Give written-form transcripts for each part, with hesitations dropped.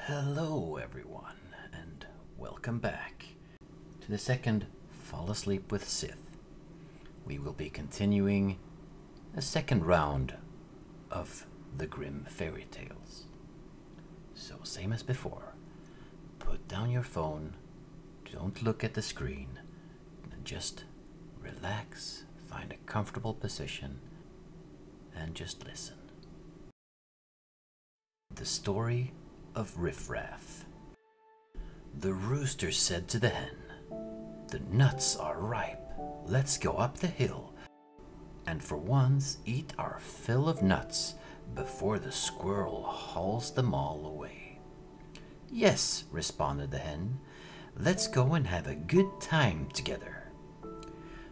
Hello everyone, and welcome back to the second Fall Asleep with Sith. We will be continuing a second round of the Grimm fairy tales. So same as before, put down your phone, don't look at the screen, and just relax, find a comfortable position, and just listen. The Story of Riffraff. The rooster said to the hen, "The nuts are ripe. Let's go up the hill, and for once eat our fill of nuts before the squirrel hauls them all away." "Yes," responded the hen, "let's go and have a good time together."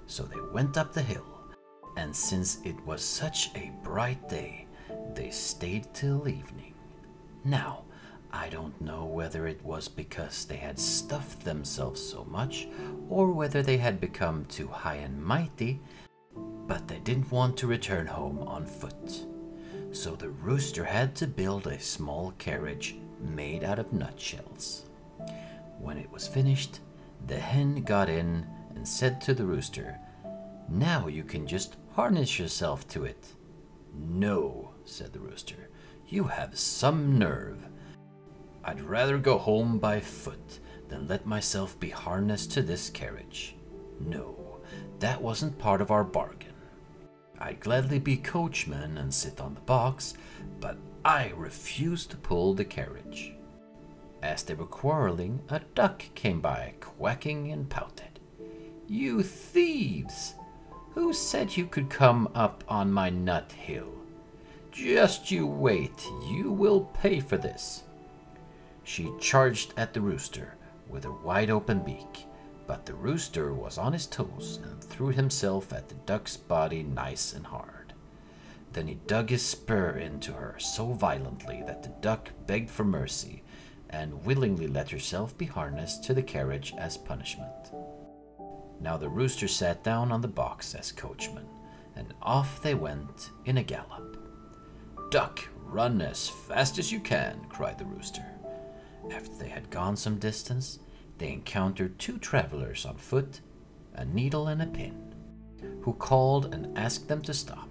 So they went up the hill, and since it was such a bright day, they stayed till evening. Now, I don't know whether it was because they had stuffed themselves so much, or whether they had become too high and mighty, but they didn't want to return home on foot. So the rooster had to build a small carriage made out of nutshells. When it was finished, the hen got in and said to the rooster, "Now you can just harness yourself to it." "No," said the rooster, "you have some nerve. I'd rather go home by foot than let myself be harnessed to this carriage. No, that wasn't part of our bargain. I'd gladly be coachman and sit on the box, but I refuse to pull the carriage." As they were quarreling, a duck came by, quacking and pouted. "You thieves! Who said you could come up on my nut hill? Just you wait, you will pay for this." She charged at the rooster with her wide-open beak, but the rooster was on his toes and threw himself at the duck's body nice and hard. Then he dug his spur into her so violently that the duck begged for mercy and willingly let herself be harnessed to the carriage as punishment. Now the rooster sat down on the box as coachman, and off they went in a gallop. "Duck, run as fast as you can," cried the rooster. After they had gone some distance, they encountered two travelers on foot, a needle and a pin, who called and asked them to stop.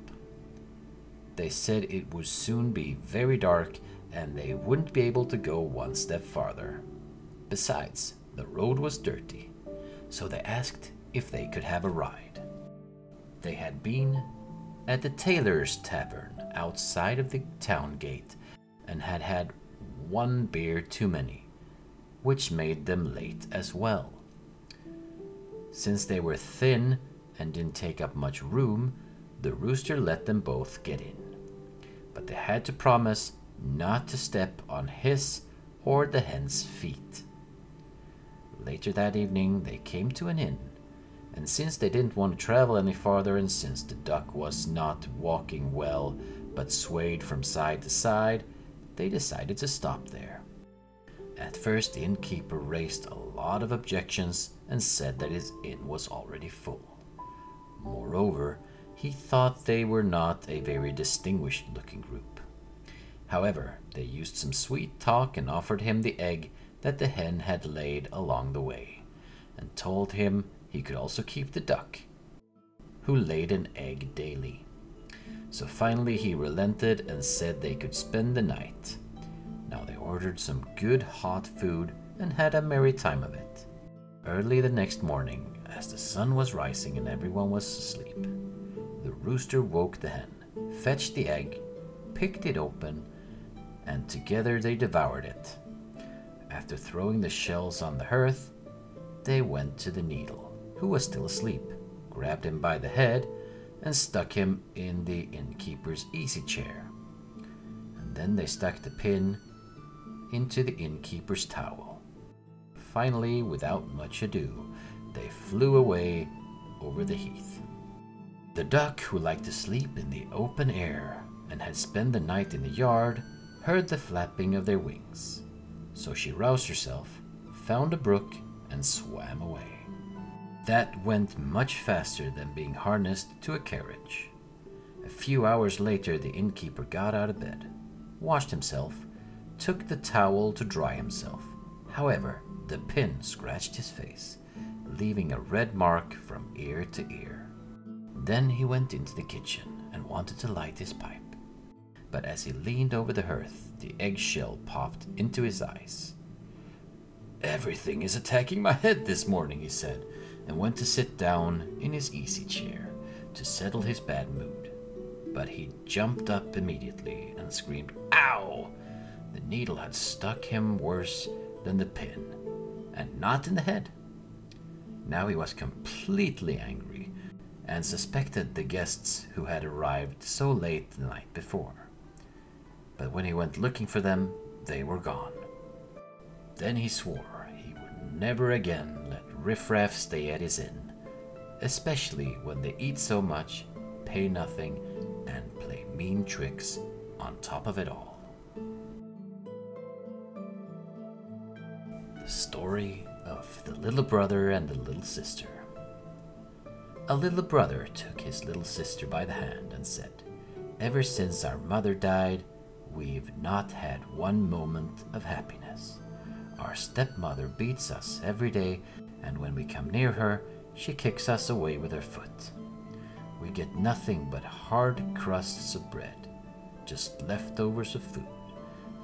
They said it would soon be very dark and they wouldn't be able to go one step farther. Besides, the road was dirty, so they asked if they could have a ride. They had been at the tailor's tavern outside of the town gate and had had one beer too many, which made them late as well. Since they were thin and didn't take up much room, the rooster let them both get in. But they had to promise not to step on his or the hen's feet. Later that evening they came to an inn, and since they didn't want to travel any farther, and since the duck was not walking well but swayed from side to side, they decided to stop there. At first the innkeeper raised a lot of objections and said that his inn was already full. Moreover, he thought they were not a very distinguished looking group. However, they used some sweet talk and offered him the egg that the hen had laid along the way, and told him he could also keep the duck, who laid an egg daily. So finally he relented and said they could spend the night. Now they ordered some good hot food and had a merry time of it. Early the next morning, as the sun was rising and everyone was asleep, the rooster woke the hen, fetched the egg, picked it open, and together they devoured it. After throwing the shells on the hearth, they went to the needle, who was still asleep, grabbed him by the head, and stuck him in the innkeeper's easy chair. And then they stuck the pin into the innkeeper's towel. Finally, without much ado, they flew away over the heath. The duck, who liked to sleep in the open air and had spent the night in the yard, heard the flapping of their wings. So she roused herself, found a brook, and swam away. That went much faster than being harnessed to a carriage. A few hours later, the innkeeper got out of bed, washed himself, took the towel to dry himself. However, the pin scratched his face, leaving a red mark from ear to ear. Then he went into the kitchen and wanted to light his pipe. But as he leaned over the hearth, the eggshell popped into his eyes. "Everything is attacking my head this morning," he said, and went to sit down in his easy chair to settle his bad mood. But he jumped up immediately and screamed, "Ow!" The needle had stuck him worse than the pin, and not in the head. Now he was completely angry and suspected the guests who had arrived so late the night before. But when he went looking for them, they were gone. Then he swore he would never again let Riffraff stay at his inn, especially when they eat so much, pay nothing, and play mean tricks on top of it all. The story of the little brother and the little sister. A little brother took his little sister by the hand and said, "Ever since our mother died, we've not had one moment of happiness. Our stepmother beats us every day, and when we come near her, she kicks us away with her foot. We get nothing but hard crusts of bread, just leftovers of food,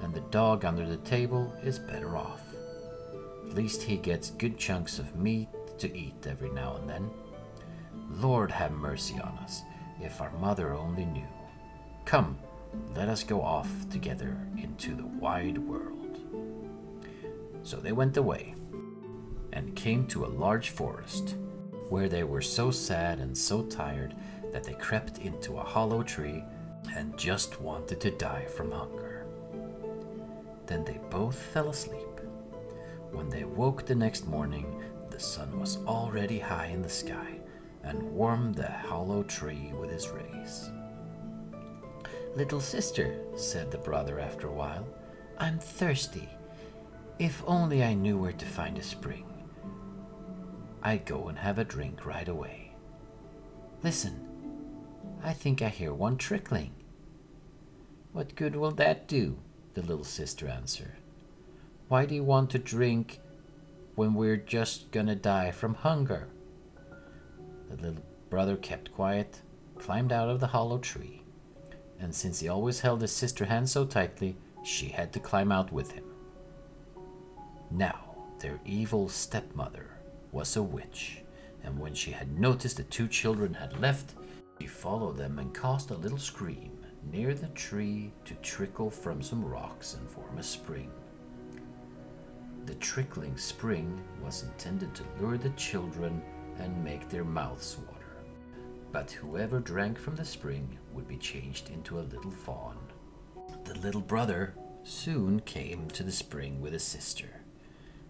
and the dog under the table is better off. At least he gets good chunks of meat to eat every now and then. Lord have mercy on us, if our mother only knew. Come, let us go off together into the wide world." So they went away and came to a large forest, where they were so sad and so tired that they crept into a hollow tree and just wanted to die from hunger. Then they both fell asleep. When they woke the next morning, the sun was already high in the sky and warmed the hollow tree with his rays. "Little sister," said the brother after a while, "I'm thirsty. If only I knew where to find a spring, I'd go and have a drink right away. Listen, I think I hear one trickling." "What good will that do?" the little sister answered. "Why do you want to drink when we're just gonna die from hunger?" The little brother kept quiet, climbed out of the hollow tree, and since he always held his sister's hand so tightly, she had to climb out with him. Now, their evil stepmother was a witch, and when she had noticed the two children had left, she followed them and caused a little stream near the tree to trickle from some rocks and form a spring. The trickling spring was intended to lure the children and make their mouths water, but whoever drank from the spring would be changed into a little fawn. The little brother soon came to the spring with his sister,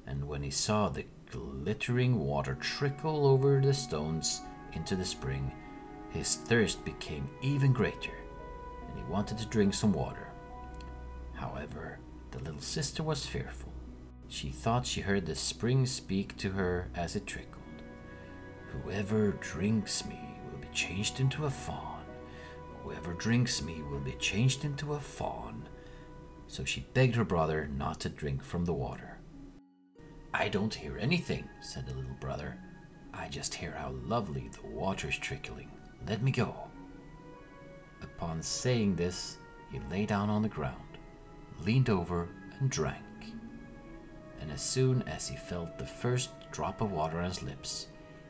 and when he saw the glittering water trickle over the stones into the spring, his thirst became even greater, and he wanted to drink some water. However, the little sister was fearful. She thought she heard the spring speak to her as it trickled. "Whoever drinks me will be changed into a fawn. Whoever drinks me will be changed into a fawn." So she begged her brother not to drink from the water. "I don't hear anything," said the little brother. "I just hear how lovely the water's trickling. Let me go." Upon saying this, he lay down on the ground, leaned over, and drank. And as soon as he felt the first drop of water on his lips,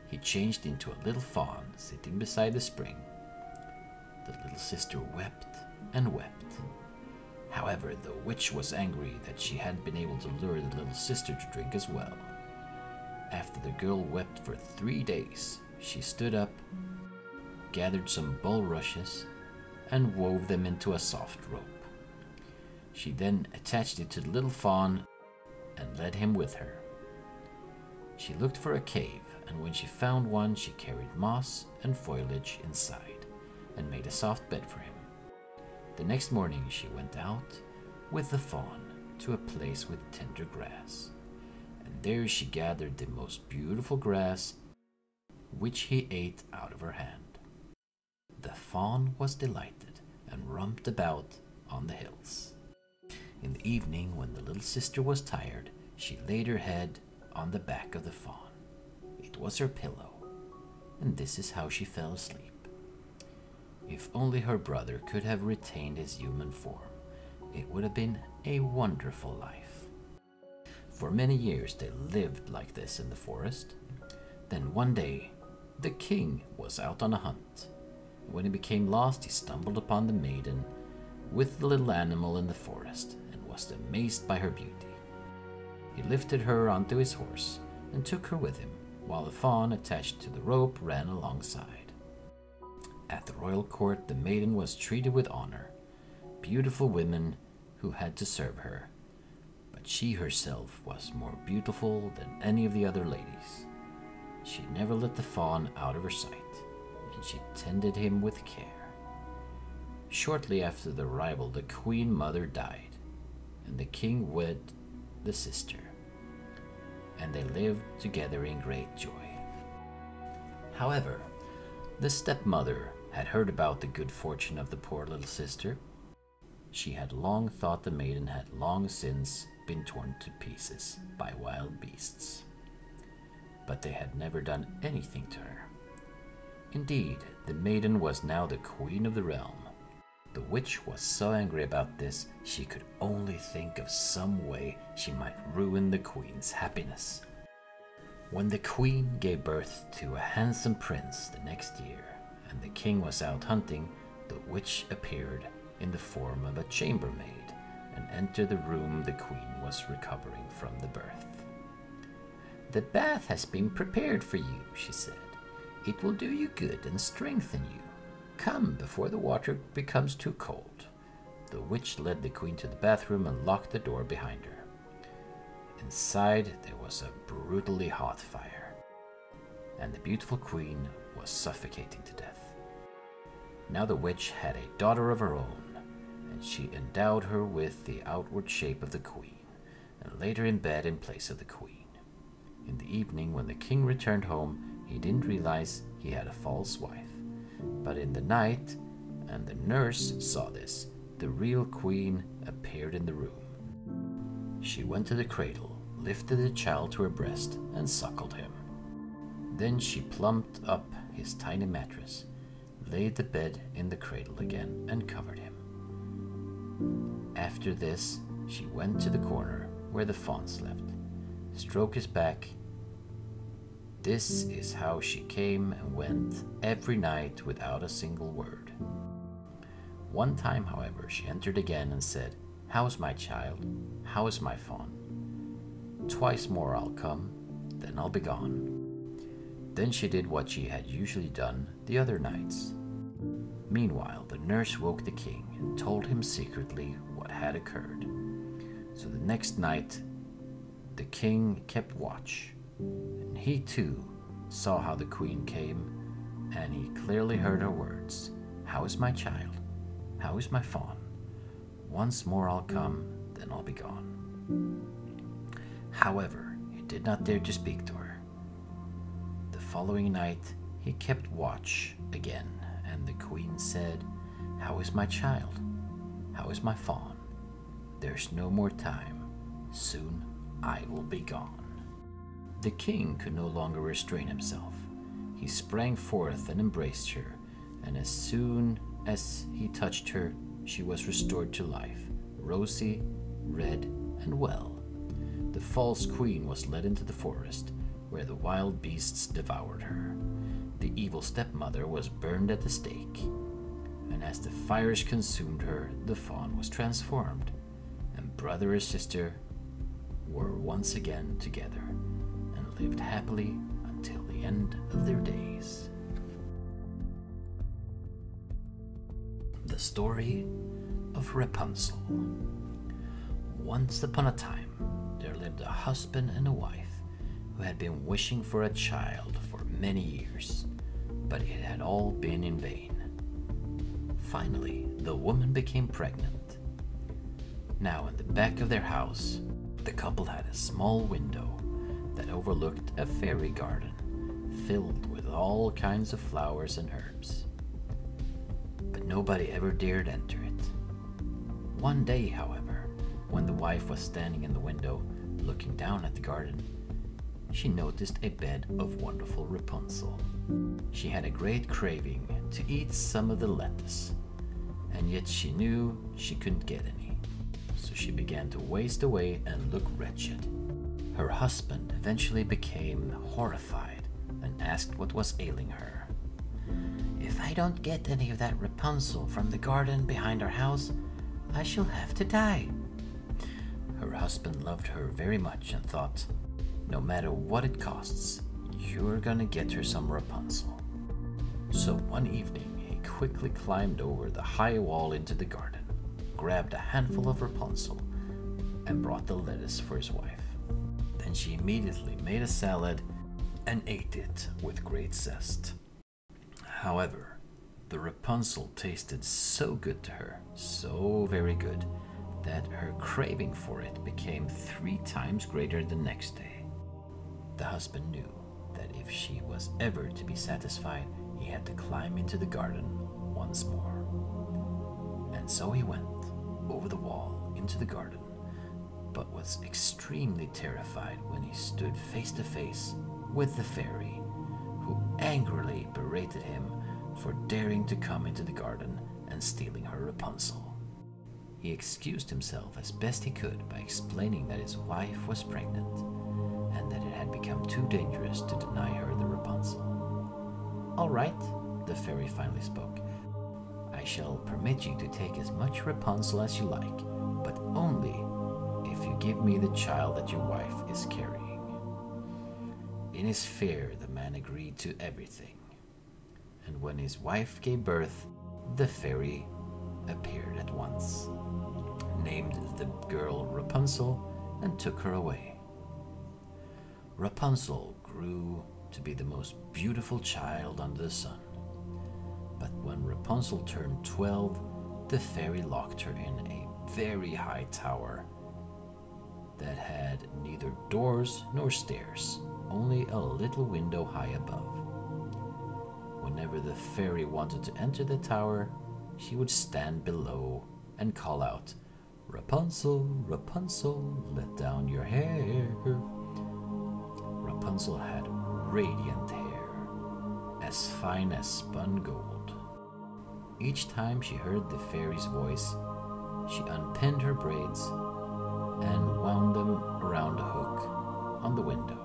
he changed into a little fawn sitting beside the spring. The little sister wept and wept. However, the witch was angry that she hadn't been able to lure the little sister to drink as well. After the girl wept for 3 days, she stood up, gathered some bulrushes, and wove them into a soft rope. She then attached it to the little fawn and led him with her. She looked for a cave, and when she found one, she carried moss and foliage inside and made a soft bed for him. The next morning she went out with the fawn to a place with tender grass, and there she gathered the most beautiful grass, which he ate out of her hand. The fawn was delighted and romped about on the hills. In the evening, when the little sister was tired, she laid her head on the back of the fawn. It was her pillow, and this is how she fell asleep. If only her brother could have retained his human form, it would have been a wonderful life. For many years they lived like this in the forest. Then one day, the king was out on a hunt. When he became lost, he stumbled upon the maiden with the little animal in the forest and was amazed by her beauty. He lifted her onto his horse and took her with him, while the fawn attached to the rope ran alongside. At the royal court, the maiden was treated with honor. Beautiful women who had to serve her, but she herself was more beautiful than any of the other ladies. She never let the fawn out of her sight, and she tended him with care. Shortly after the arrival, the queen mother died, and the king wed the sister, and they lived together in great joy. However, the stepmother had heard about the good fortune of the poor little sister. She had long thought the maiden had long since been torn to pieces by wild beasts, but they had never done anything to her. Indeed, the maiden was now the queen of the realm. The witch was so angry about this, she could only think of some way she might ruin the queen's happiness. When the queen gave birth to a handsome prince the next year, and the king was out hunting, the witch appeared in the form of a chambermaid and entered the room the queen was recovering from the birth. "The bath has been prepared for you," she said. "It will do you good and strengthen you. Come before the water becomes too cold." The witch led the queen to the bathroom and locked the door behind her. Inside there was a brutally hot fire, and the beautiful queen was suffocating to death. Now the witch had a daughter of her own, and she endowed her with the outward shape of the queen, and laid her in bed in place of the queen. In the evening, when the king returned home, he didn't realize he had a false wife. But in the night, and the nurse saw this, the real queen appeared in the room. She went to the cradle, lifted the child to her breast, and suckled him. Then she plumped up his tiny mattress, laid the bed in the cradle again, and covered him. After this, she went to the corner where the fawn slept, stroked his back. This is how she came and went every night without a single word. One time, however, she entered again and said, "How's my child? How is my fawn? Twice more I'll come, then I'll be gone." Then she did what she had usually done the other nights. Meanwhile, the nurse woke the king and told him secretly what had occurred. So the next night, the king kept watch, and he too saw how the queen came, and he clearly heard her words, "How is my child? How is my fawn? Once more I'll come, then I'll be gone." However, he did not dare to speak to her. The following night, he kept watch again, and the queen said, "How is my child? How is my fawn? There's no more time. Soon I will be gone." The king could no longer restrain himself. He sprang forth and embraced her, and as soon as he touched her, she was restored to life, rosy, red, and well. The false queen was led into the forest, where the wild beasts devoured her. The evil stepmother was burned at the stake, and as the fires consumed her, the fawn was transformed, and brother and sister were once again together, and lived happily until the end of their days. The Story of Rapunzel. Once upon a time, there lived a husband and a wife who had been wishing for a child for many years, but it had all been in vain. Finally, the woman became pregnant. Now, in the back of their house, the couple had a small window that overlooked a fairy garden filled with all kinds of flowers and herbs. But nobody ever dared enter it. One day, however, When the wife was standing in the window, looking down at the garden, she noticed a bed of wonderful Rapunzel. She had a great craving to eat some of the lettuce, and yet she knew she couldn't get any. So she began to waste away and look wretched. Her husband eventually became horrified and asked what was ailing her. "If I don't get any of that Rapunzel from the garden behind our house, I shall have to die." Her husband loved her very much and thought, no matter what it costs, you're gonna get her some Rapunzel. So one evening, he quickly climbed over the high wall into the garden, grabbed a handful of Rapunzel, and brought the lettuce for his wife. Then she immediately made a salad and ate it with great zest. However, the Rapunzel tasted so good to her, so very good, that her craving for it became 3 times greater the next day. The husband knew that if she was ever to be satisfied, he had to climb into the garden once more. And so he went over the wall into the garden, but was extremely terrified when he stood face to face with the fairy, who angrily berated him for daring to come into the garden and stealing her Rapunzel. He excused himself as best he could by explaining that his wife was pregnant and that it had become too dangerous to deny her the Rapunzel. "All right," the fairy finally spoke. "I shall permit you to take as much Rapunzel as you like, but only if you give me the child that your wife is carrying." In his fear, the man agreed to everything. And when his wife gave birth, the fairy appeared at once, named the girl Rapunzel, and took her away. Rapunzel grew to be the most beautiful child under the sun. But when Rapunzel turned 12, the fairy locked her in a very high tower that had neither doors nor stairs, only a little window high above. Whenever the fairy wanted to enter the tower, she would stand below and call out, "Rapunzel, Rapunzel, let down your hair." Rapunzel had radiant hair, as fine as spun gold. Each time she heard the fairy's voice, she unpinned her braids and wound them around a hook on the window.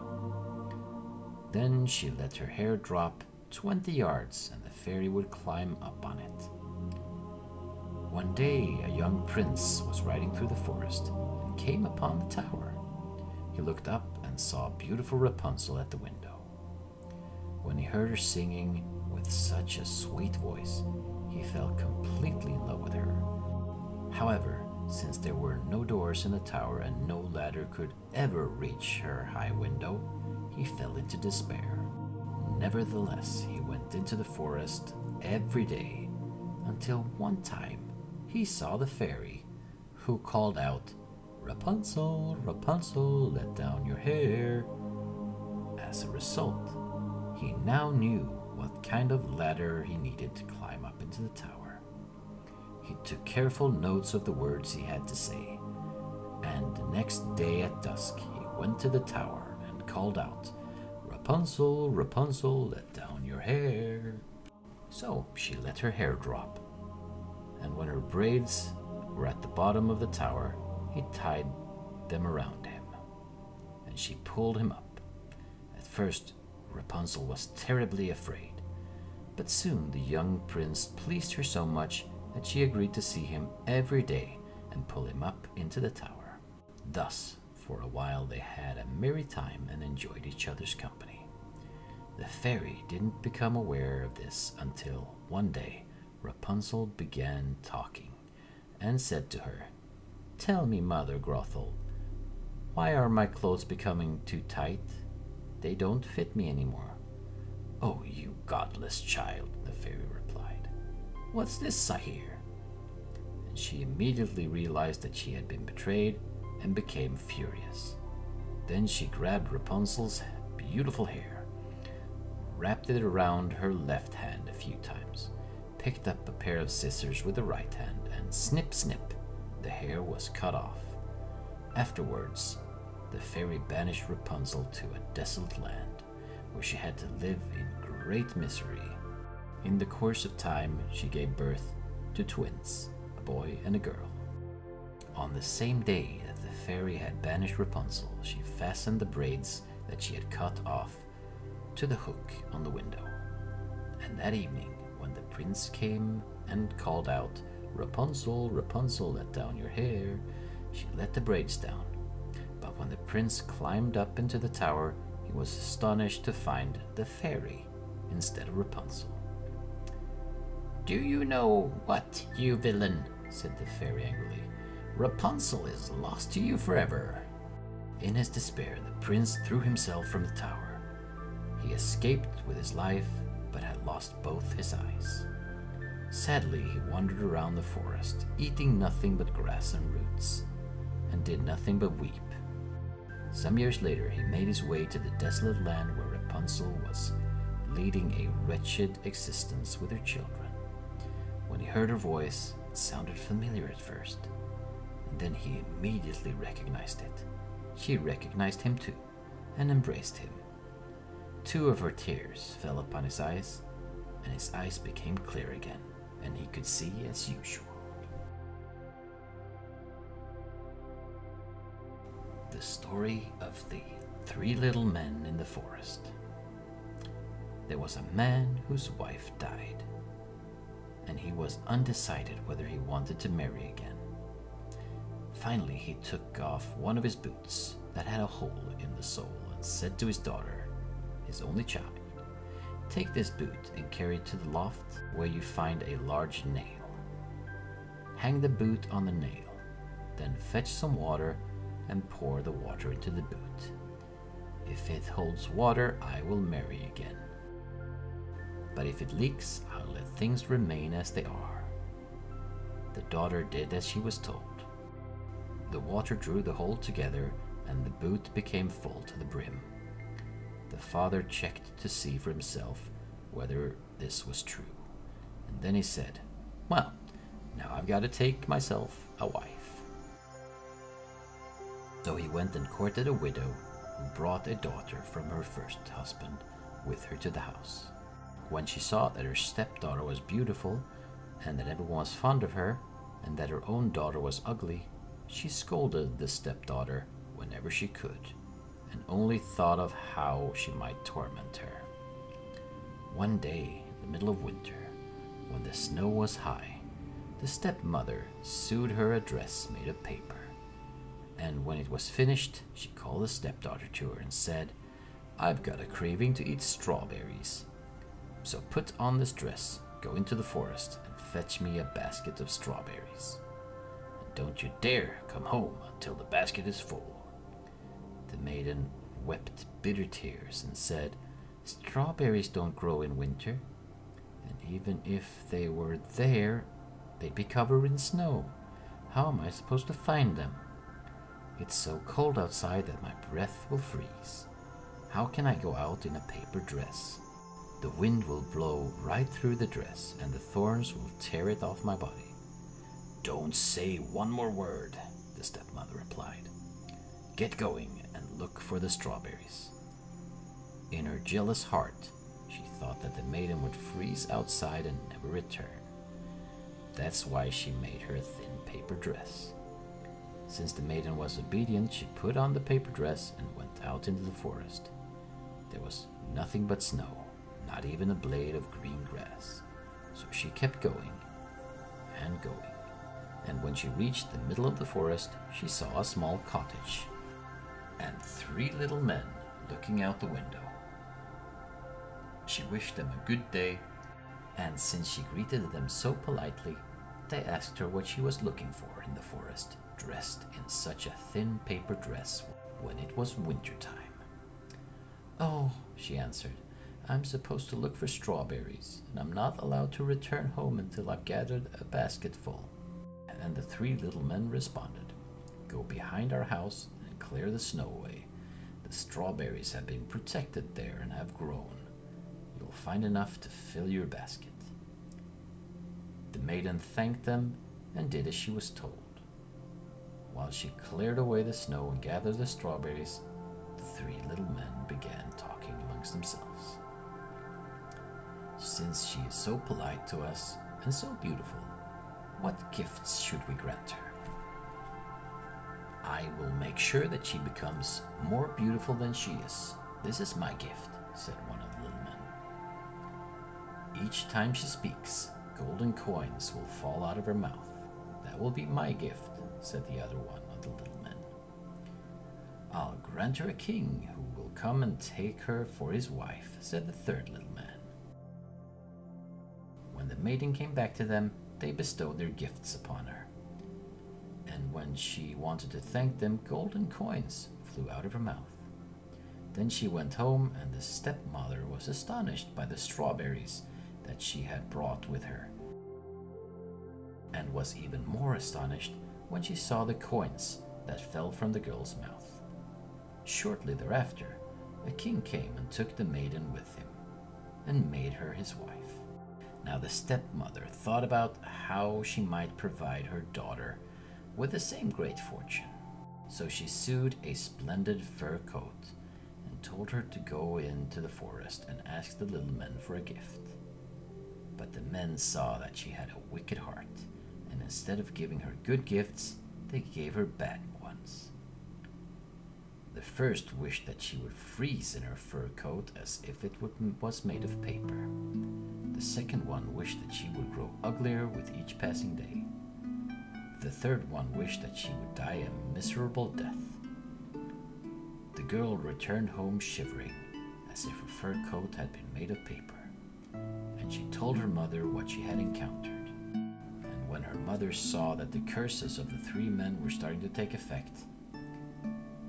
Then she let her hair drop 20 yards and the fairy would climb up on it. One day, a young prince was riding through the forest and came upon the tower. He looked up and saw beautiful Rapunzel at the window. When he heard her singing with such a sweet voice, he fell completely in love with her. However, since there were no doors in the tower and no ladder could ever reach her high window, he fell into despair. Nevertheless, he went into the forest every day until one time he saw the fairy, who called out, "Rapunzel, Rapunzel, let down your hair." As a result, he now knew what kind of ladder he needed to climb up into the tower. He took careful notes of the words he had to say, and the next day at dusk he went to the tower and called out, "Rapunzel, Rapunzel, let down your hair." So she let her hair drop, and when her braids were at the bottom of the tower, he tied them around him, and she pulled him up. At first, Rapunzel was terribly afraid, but soon the young prince pleased her so much that she agreed to see him every day and pull him up into the tower. Thus, for a while they had a merry time and enjoyed each other's company. The fairy didn't become aware of this until one day Rapunzel began talking and said to her, "Tell me, Mother Gretel, why are my clothes becoming too tight? They don't fit me anymore." "Oh, you godless child," the fairy replied. "What's this I hear?" And she immediately realized that she had been betrayed and became furious. Then she grabbed Rapunzel's beautiful hair, wrapped it around her left hand a few times, picked up a pair of scissors with the right hand, and snip, snip, the hair was cut off. Afterwards, the fairy banished Rapunzel to a desolate land where she had to live in great misery. In the course of time, she gave birth to twins, a boy and a girl. On the same day that the fairy had banished Rapunzel, she fastened the braids that she had cut off to the hook on the window. And that evening, when the prince came and called out, "Rapunzel, Rapunzel, let down your hair," she let the braids down. But when the prince climbed up into the tower, he was astonished to find the fairy instead of Rapunzel. "Do you know what, you villain?" said the fairy angrily. "Rapunzel is lost to you forever." In his despair, the prince threw himself from the tower. He escaped with his life, but had lost both his eyes. Sadly, he wandered around the forest, eating nothing but grass and roots, and did nothing but weep. Some years later, he made his way to the desolate land where Rapunzel was leading a wretched existence with her children. When he heard her voice, it sounded familiar at first, and then he immediately recognized it. She recognized him too, and embraced him. 2 of her tears fell upon his eyes, and his eyes became clear again, and he could see as usual. The story of the 3 little men in the forest. There was a man whose wife died, and he was undecided whether he wanted to marry again. Finally, he took off one of his boots that had a hole in the sole and said to his daughter, his only child, "Take this boot and carry it to the loft where you find a large nail. Hang the boot on the nail, then fetch some water and pour the water into the boot. If it holds water, I will marry again. But if it leaks, I'll let things remain as they are." The daughter did as she was told. The water drew the hole together, and the boot became full to the brim. The father checked to see for himself whether this was true, and then he said, "Well, now I've got to take myself a wife." So he went and courted a widow who brought a daughter from her first husband with her to the house. When she saw that her stepdaughter was beautiful, and that everyone was fond of her, and that her own daughter was ugly, she scolded the stepdaughter whenever she could, and only thought of how she might torment her. One day, in the middle of winter, when the snow was high, the stepmother sewed her a dress made of paper, and when it was finished, she called the stepdaughter to her and said, "I've got a craving to eat strawberries. So put on this dress, go into the forest, and fetch me a basket of strawberries. And don't you dare come home until the basket is full." The maiden wept bitter tears and said, "Strawberries don't grow in winter, and even if they were there, they'd be covered in snow. How am I supposed to find them? It's so cold outside that my breath will freeze. How can I go out in a paper dress? The wind will blow right through the dress, and the thorns will tear it off my body." "Don't say one more word," the stepmother replied. "Get going and look for the strawberries." In her jealous heart, she thought that the maiden would freeze outside and never return. That's why she made her a thin paper dress. Since the maiden was obedient, she put on the paper dress and went out into the forest. There was nothing but snow, not even a blade of green grass, so she kept going and going, and when she reached the middle of the forest, she saw a small cottage and 3 little men looking out the window. She wished them a good day, and since she greeted them so politely, they asked her what she was looking for in the forest, dressed in such a thin paper dress when it was winter time. "Oh," she answered, "I'm supposed to look for strawberries, and I'm not allowed to return home until I've gathered a basket full." And the 3 little men responded, "Go behind our house and clear the snow away. The strawberries have been protected there and have grown. You'll find enough to fill your basket." The maiden thanked them and did as she was told. While she cleared away the snow and gathered the strawberries, the three little men began talking amongst themselves. Since she is so polite to us and so beautiful, what gifts should we grant her? I will make sure that she becomes more beautiful than she is. This is my gift, said one of the little men. Each time she speaks, golden coins will fall out of her mouth. That will be my gift, said the other one of the little men. I'll grant her a king who will come and take her for his wife, said the third little man. When the maiden came back to them, they bestowed their gifts upon her. And when she wanted to thank them, golden coins flew out of her mouth. Then she went home, and the stepmother was astonished by the strawberries that she had brought with her, and was even more astonished when she saw the coins that fell from the girl's mouth. Shortly thereafter, a king came and took the maiden with him, and made her his wife. Now the stepmother thought about how she might provide her daughter with the same great fortune. So she sewed a splendid fur coat and told her to go into the forest and ask the little men for a gift. But the men saw that she had a wicked heart, and instead of giving her good gifts, they gave her bad ones. The first wished that she would freeze in her fur coat as if it was made of paper. The second one wished that she would grow uglier with each passing day. The third one wished that she would die a miserable death. The girl returned home shivering, as if her fur coat had been made of paper, and she told her mother what she had encountered. And when her mother saw that the curses of the three men were starting to take effect,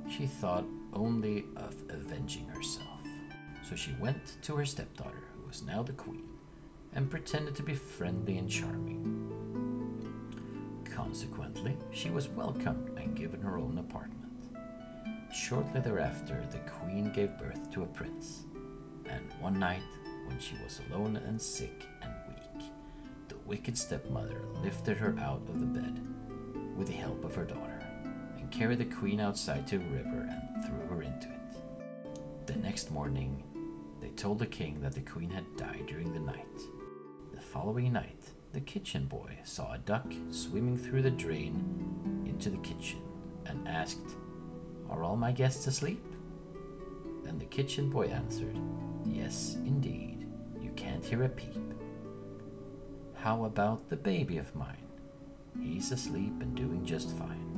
she thought only of avenging herself. So she went to her stepdaughter, who was now the queen, and pretended to be friendly and charming. Consequently, she was welcomed and given her own apartment. Shortly thereafter, the queen gave birth to a prince, and one night, when she was alone and sick and weak, the wicked stepmother lifted her out of the bed with the help of her daughter, and carried the queen outside to a river and threw her into it. The next morning, they told the king that the queen had died during the night. The following night, the kitchen boy saw a duck swimming through the drain into the kitchen and asked, "Are all my guests asleep?" And the kitchen boy answered, "Yes, indeed, you can't hear a peep." "How about the baby of mine? He's asleep and doing just fine."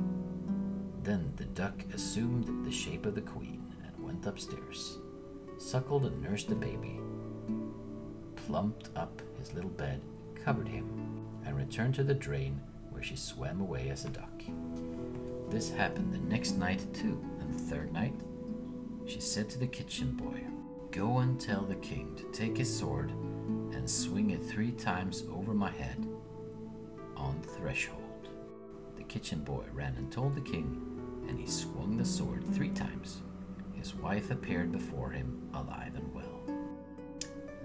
Then the duck assumed the shape of the queen and went upstairs, suckled and nursed the baby, plumped up his little bed, covered him, and returned to the drain, where she swam away as a duck. This happened the next night too, and the third night she said to the kitchen boy, "Go and tell the king to take his sword and swing it 3 times over my head on the threshold." The kitchen boy ran and told the king, and he swung the sword 3 times. His wife appeared before him, alive and well.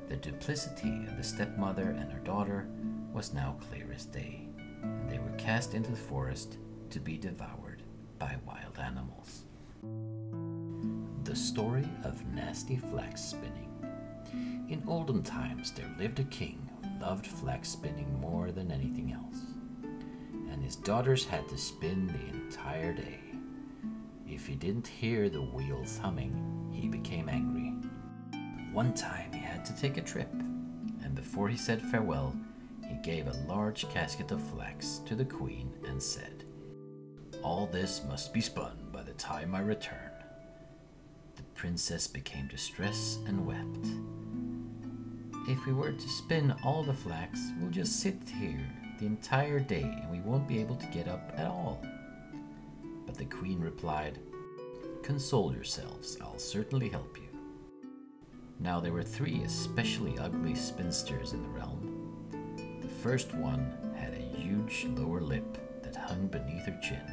The duplicity of the stepmother and her daughter was now clear as day, and they were cast into the forest to be devoured by wild animals. The story of nasty flax spinning. In olden times there lived a king who loved flax spinning more than anything else, and his daughters had to spin the entire day. If he didn't hear the wheels humming, he became angry. One time he had to take a trip, and before he said farewell, he gave a large casket of flax to the queen and said, "All this must be spun by the time I return." The princess became distressed and wept. "If we were to spin all the flax, we'll just sit here the entire day and we won't be able to get up at all." But the queen replied, "Console yourselves, I'll certainly help you." Now there were 3 especially ugly spinsters in the realm. The first one had a huge lower lip that hung beneath her chin.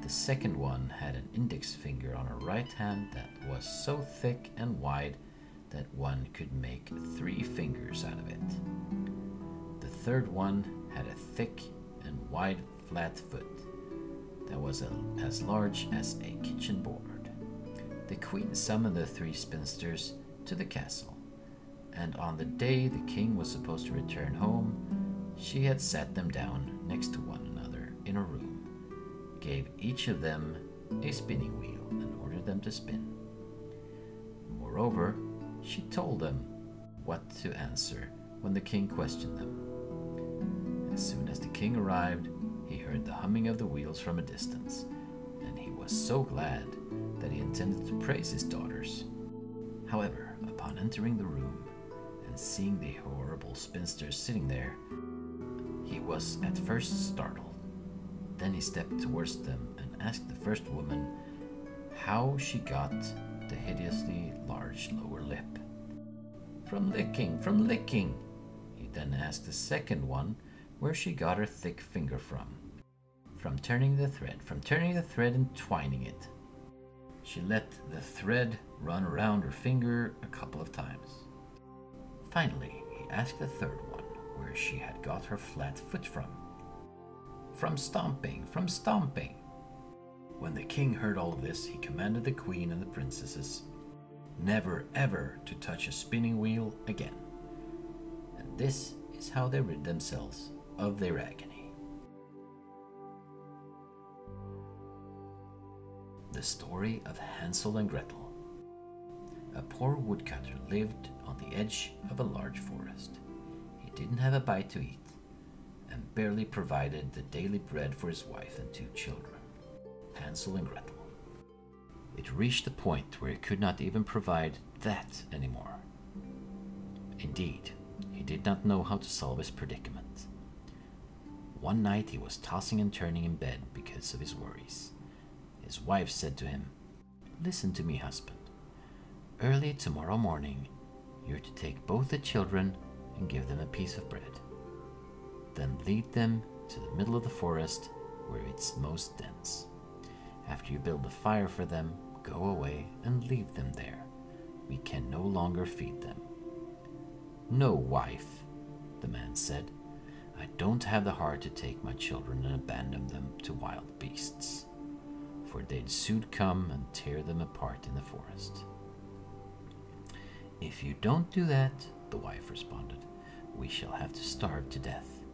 The second one had an index finger on her right hand that was so thick and wide that one could make 3 fingers out of it. The third one had a thick and wide flat foot that was as large as a kitchen board. The queen summoned the three spinsters to the castle, and on the day the king was supposed to return home, she had sat them down next to one another in a room, gave each of them a spinning wheel, and ordered them to spin. Moreover, she told them what to answer when the king questioned them. As soon as the king arrived, he heard the humming of the wheels from a distance, and he was so glad that he intended to praise his daughters. However, upon entering the room and seeing the horrible spinsters sitting there, he was at first startled. Then he stepped towards them and asked the first woman how she got the hideously large lower lip. From licking. He then asked the second one where she got her thick finger from turning the thread and twining it. She let the thread run around her finger a couple of times. Finally, he asked the third one where she had got her flat foot from. From stomping. When the king heard all of this, he commanded the queen and the princesses never ever to touch a spinning wheel again. And this is how they rid themselves of their agony. The Story of Hansel and Gretel. A poor woodcutter lived on the edge of a large forest. He didn't have a bite to eat, and barely provided the daily bread for his wife and two children, Hansel and Gretel. It reached a point where he could not even provide that anymore. Indeed, he did not know how to solve his predicament. One night he was tossing and turning in bed because of his worries. His wife said to him, "Listen to me, husband. Early tomorrow morning, you're to take both the children and give them a piece of bread. Then lead them to the middle of the forest where it's most dense. After you build a fire for them, go away and leave them there. We can no longer feed them." "No, wife," the man said. "I don't have the heart to take my children and abandon them to wild beasts, for they'd soon come and tear them apart in the forest." "If you don't do that," the wife responded, "we shall have to starve to death."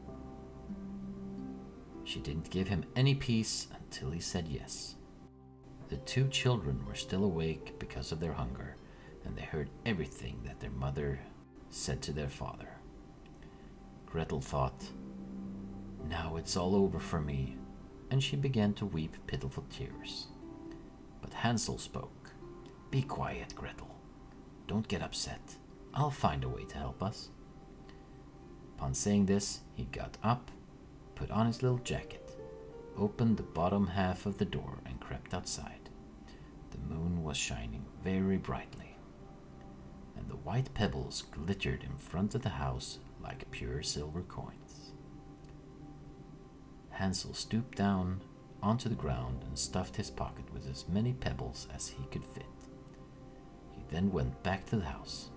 She didn't give him any peace until he said yes. The two children were still awake because of their hunger, and they heard everything that their mother said to their father. Gretel thought, "Now it's all over for me," and she began to weep pitiful tears. But Hansel spoke. "Be quiet, Gretel. Don't get upset. I'll find a way to help us." Upon saying this, he got up, put on his little jacket, opened the bottom half of the door, and crept outside. The moon was shining very brightly, and the white pebbles glittered in front of the house like pure silver coins. Hansel stooped down onto the ground and stuffed his pocket with as many pebbles as he could fit. He then went back to the house.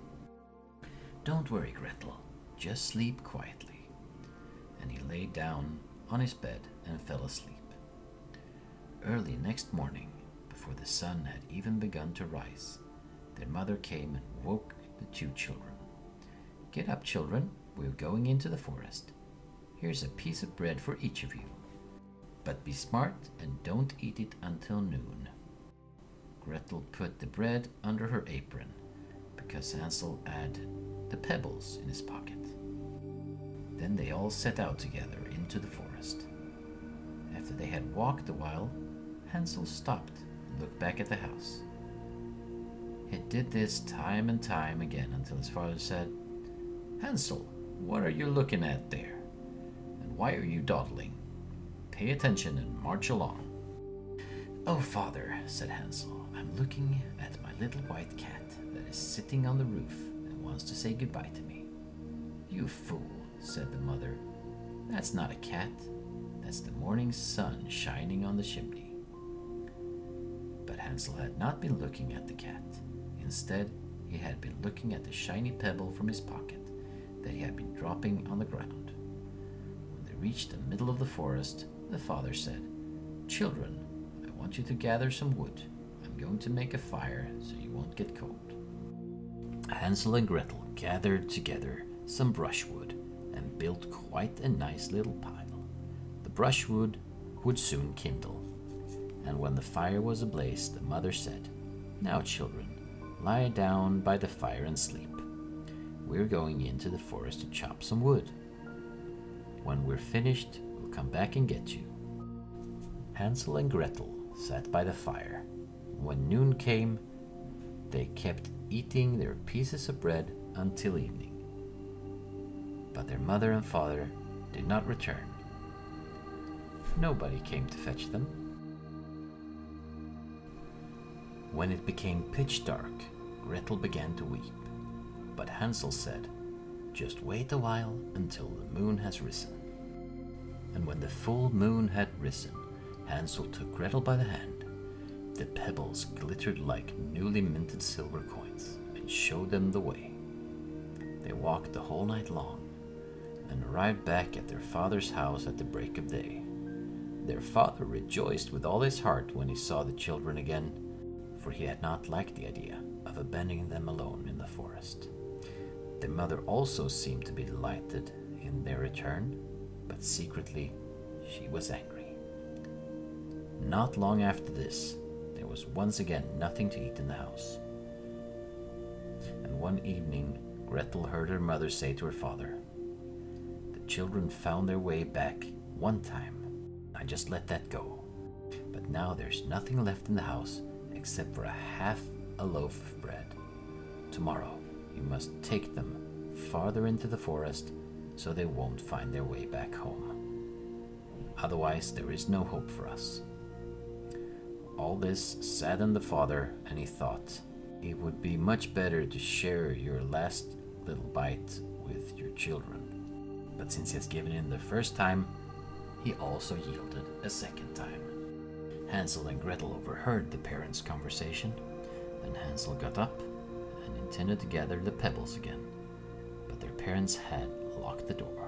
"Don't worry, Gretel, just sleep quietly." And he lay down on his bed and fell asleep. Early next morning, before the sun had even begun to rise, their mother came and woke the two children. "Get up, children, we're going into the forest. Here's a piece of bread for each of you. But be smart and don't eat it until noon." Gretel put the bread under her apron, because Hansel had the pebbles in his pocket. Then they all set out together into the forest. After they had walked a while, Hansel stopped and looked back at the house. He did this time and time again until his father said, "Hansel, what are you looking at there? And why are you dawdling? Pay attention and march along." "Oh, father," said Hansel, "I'm looking at my little white cat that is sitting on the roof and wants to say goodbye to me." "You fool," said the mother. "That's not a cat. That's the morning sun shining on the chimney." But Hansel had not been looking at the cat. Instead, he had been looking at the shiny pebble from his pocket that he had been dropping on the ground. When they reached the middle of the forest, the father said, Children, I want you to gather some wood. I'm going to make a fire so you won't get cold. Hansel and Gretel gathered together some brushwood and built quite a nice little pile. The brushwood would soon kindle, and when the fire was ablaze, the mother said, "Now, children, lie down by the fire and sleep. We're going into the forest to chop some wood. When we're finished, we'll come back and get you." Hansel and Gretel sat by the fire. When noon came, they kept eating their pieces of bread until evening. But their mother and father did not return. Nobody came to fetch them. When it became pitch dark, Gretel began to weep. But Hansel said, "Just wait a while until the moon has risen." And when the full moon had risen, Hansel took Gretel by the hand. The pebbles glittered like newly minted silver coins and showed them the way. They walked the whole night long and arrived back at their father's house at the break of day. Their father rejoiced with all his heart when he saw the children again, for he had not liked the idea of abandoning them alone in the forest. Their mother also seemed to be delighted in their return, but secretly she was angry. Not long after this, there was once again nothing to eat in the house. And one evening, Gretel heard her mother say to her father, "The children found their way back one time. I just let that go. But now there's nothing left in the house except for half a loaf of bread. Tomorrow you must take them farther into the forest so they won't find their way back home. Otherwise there is no hope for us." All this saddened the father, and he thought, it would be much better to share your last little bite with your children. But since he has given in the first time, he also yielded a second time. Hansel and Gretel overheard the parents' conversation, and Hansel got up and intended to gather the pebbles again, but their parents had locked the door.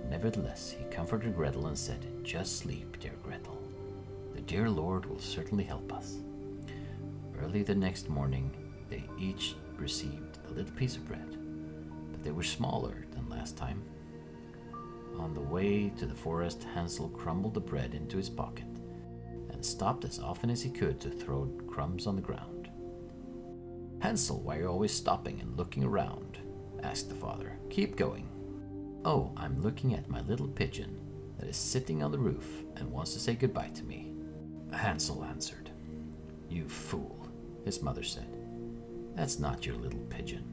Nevertheless, he comforted Gretel and said, "Just sleep, dear Gretel. The dear Lord will certainly help us." Early the next morning, they each received a little piece of bread, but they were smaller than last time. On the way to the forest, Hansel crumbled the bread into his pocket and stopped as often as he could to throw crumbs on the ground. "Hansel, why are you always stopping and looking around?" asked the father. "Keep going." "Oh, I'm looking at my little pigeon that is sitting on the roof and wants to say goodbye to me," Hansel answered. "You fool," his mother said. "That's not your little pigeon.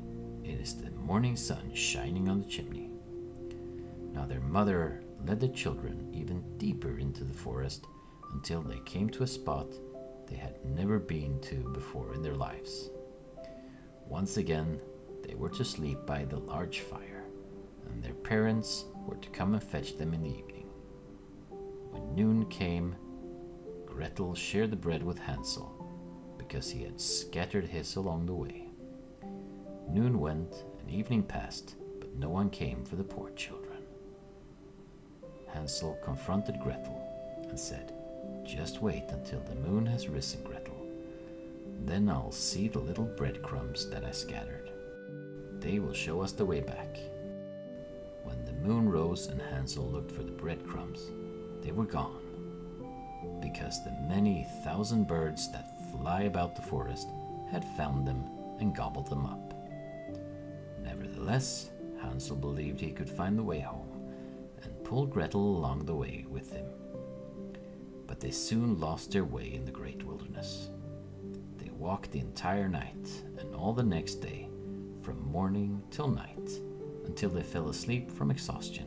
It is the morning sun shining on the chimney." Now their mother led the children even deeper into the forest until they came to a spot they had never been to before in their lives. Once again, they were to sleep by the large fire, and their parents were to come and fetch them in the evening. When noon came, Gretel shared the bread with Hansel, because he had scattered his along the way. Noon went and evening passed, but no one came for the poor children. Hansel confronted Gretel and said, "Just wait until the moon has risen, Gretel. Then I'll see the little breadcrumbs that I scattered. They will show us the way back." When the moon rose and Hansel looked for the breadcrumbs, they were gone, because the many thousand birds that fly about the forest had found them and gobbled them up. Nevertheless, Hansel believed he could find the way home, and pulled Gretel along the way with him. But they soon lost their way in the great wilderness. They walked the entire night and all the next day, from morning till night, until they fell asleep from exhaustion.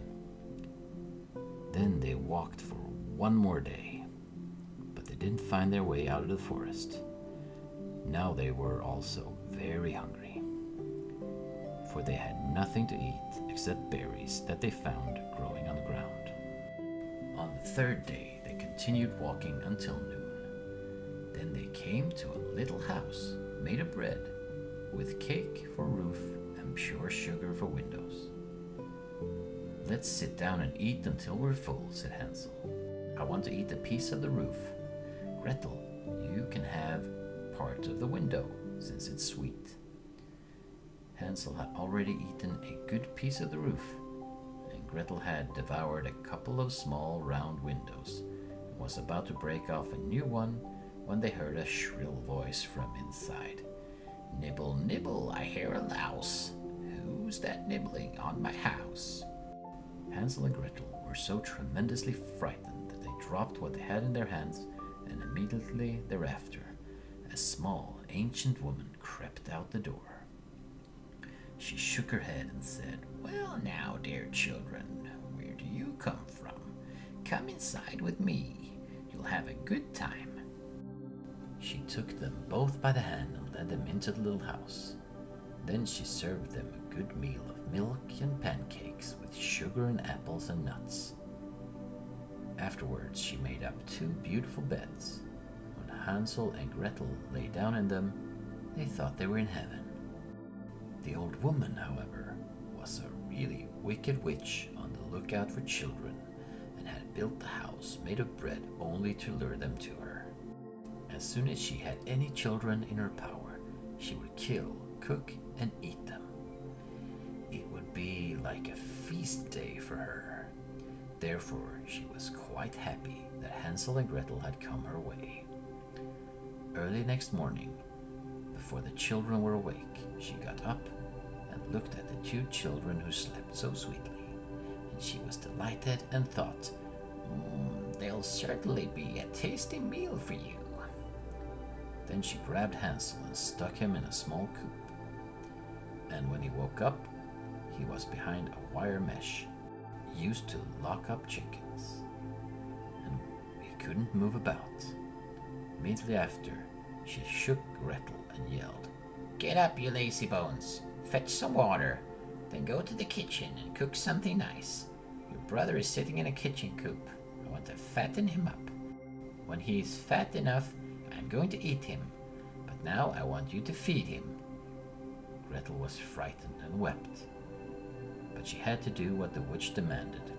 Then they walked for one more day, but they didn't find their way out of the forest. Now they were also very hungry, for they had nothing to eat except berries that they found growing on the ground. On the third day, they continued walking until noon. Then they came to a little house made of bread, with cake for roof and pure sugar for windows. "Let's sit down and eat until we're full," said Hansel. I want to eat a piece of the roof. Gretel, you can have part of the window, since it's sweet. Hansel had already eaten a good piece of the roof, and Gretel had devoured a couple of small round windows, and was about to break off a new one when they heard a shrill voice from inside. "Nibble, nibble, I hear a louse. Who's that nibbling on my house?" Hansel and Gretel were so tremendously frightened that they dropped what they had in their hands, and immediately thereafter a small, ancient woman crept out the door. She shook her head and said, "Well now, dear children, where do you come from? Come inside with me. You'll have a good time." She took them both by the hand and led them into the little house. Then she served them a good meal of milk and pancakes with sugar and apples and nuts. Afterwards, she made up 2 beautiful beds. When Hansel and Gretel lay down in them, they thought they were in heaven. The old woman, however, was a really wicked witch on the lookout for children, and had built the house made of bread only to lure them to her. As soon as she had any children in her power, she would kill, cook, and eat them. It would be like a feast day for her. Therefore, she was quite happy that Hansel and Gretel had come her way. Early next morning, before the children were awake, she got up and looked at the 2 children who slept so sweetly, and she was delighted and thought, "They'll certainly be a tasty meal for you." Then she grabbed Hansel and stuck him in a small coop. And when he woke up, he was behind a wire mesh used to lock up chickens, and he couldn't move about. Immediately after, she shook Gretel and yelled, "Get up, you lazy bones! Fetch some water, then go to the kitchen and cook something nice. Your brother is sitting in a kitchen coop. I want to fatten him up. When he is fat enough, I'm going to eat him, but now I want you to feed him." Gretel was frightened and wept, but she had to do what the witch demanded.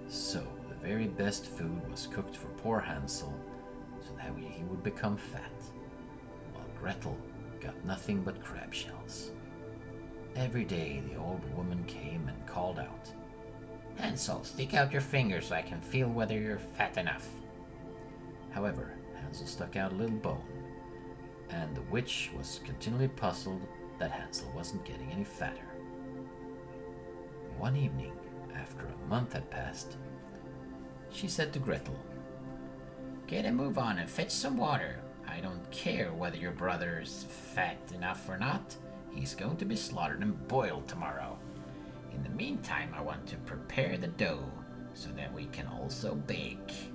So the very best food was cooked for poor Hansel, so that he would become fat, while Gretel got nothing but crab shells. Every day the old woman came and called out, "Hansel, stick out your finger so I can feel whether you're fat enough." However, Hansel stuck out a little bone, and the witch was continually puzzled that Hansel wasn't getting any fatter. One evening, after a month had passed, she said to Gretel, "Get a move on and fetch some water. I don't care whether your brother's fat enough or not. He's going to be slaughtered and boiled tomorrow. In the meantime, I want to prepare the dough so that we can also bake."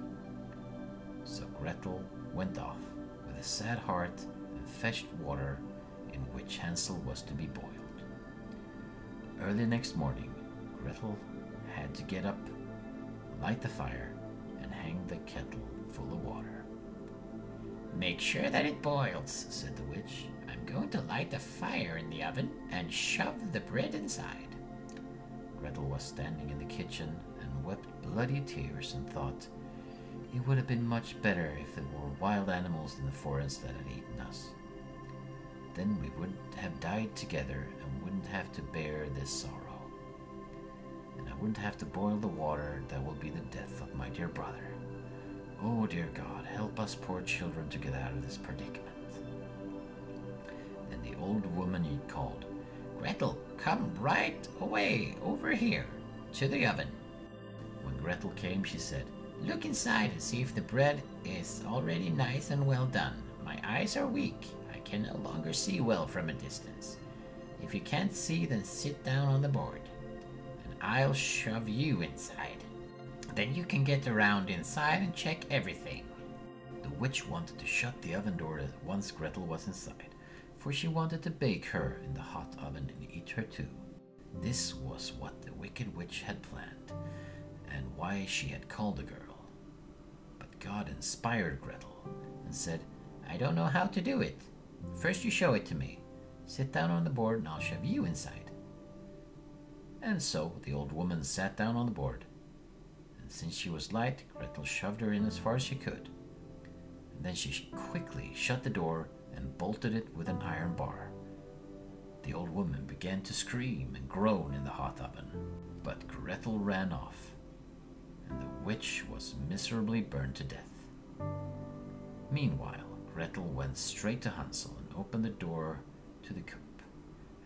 So Gretel went off with a sad heart and fetched water in which Hansel was to be boiled. Early next morning, Gretel had to get up, light the fire, and hang the kettle full of water. "Make sure that it boils," said the witch. "I'm going to light a fire in the oven and shove the bread inside." Gretel was standing in the kitchen and wept bloody tears and thought, it would have been much better if it were wild animals in the forest that had eaten us. Then we would have died together and wouldn't have to bear this sorrow. And I wouldn't have to boil the water that will be the death of my dear brother. Oh, dear God, help us poor children to get out of this predicament. Then the old woman called, "Gretel, come right away over here to the oven." When Gretel came, she said, "Look inside and see if the bread is already nice and well done. My eyes are weak. I can no longer see well from a distance. If you can't see, then sit down on the board, and I'll shove you inside. Then you can get around inside and check everything." The witch wanted to shut the oven door once Gretel was inside, for she wanted to bake her in the hot oven and eat her too. This was what the wicked witch had planned, and why she had called the girl. But God inspired Gretel and said, "I don't know how to do it. First you show it to me. Sit down on the board and I'll shove you inside." And so the old woman sat down on the board, and since she was light, Gretel shoved her in as far as she could. And then she quickly shut the door and bolted it with an iron bar. The old woman began to scream and groan in the hot oven, but Gretel ran off, and the witch was miserably burned to death. Meanwhile, Gretel went straight to Hansel and opened the door to the coop.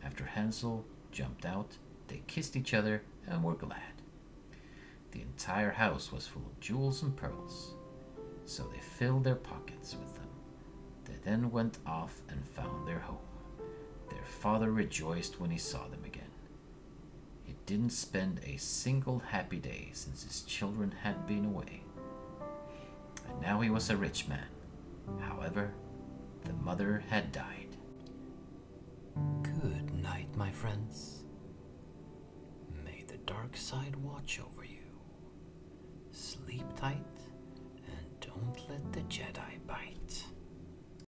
After Hansel jumped out, they kissed each other and were glad. The entire house was full of jewels and pearls, so they filled their pockets with them. They then went off and found their home. Their father rejoiced when he saw them again. He didn't spend a single happy day since his children had been away. And now he was a rich man. However, the mother had died. Good night, my friends. May the dark side watch over you. Sleep tight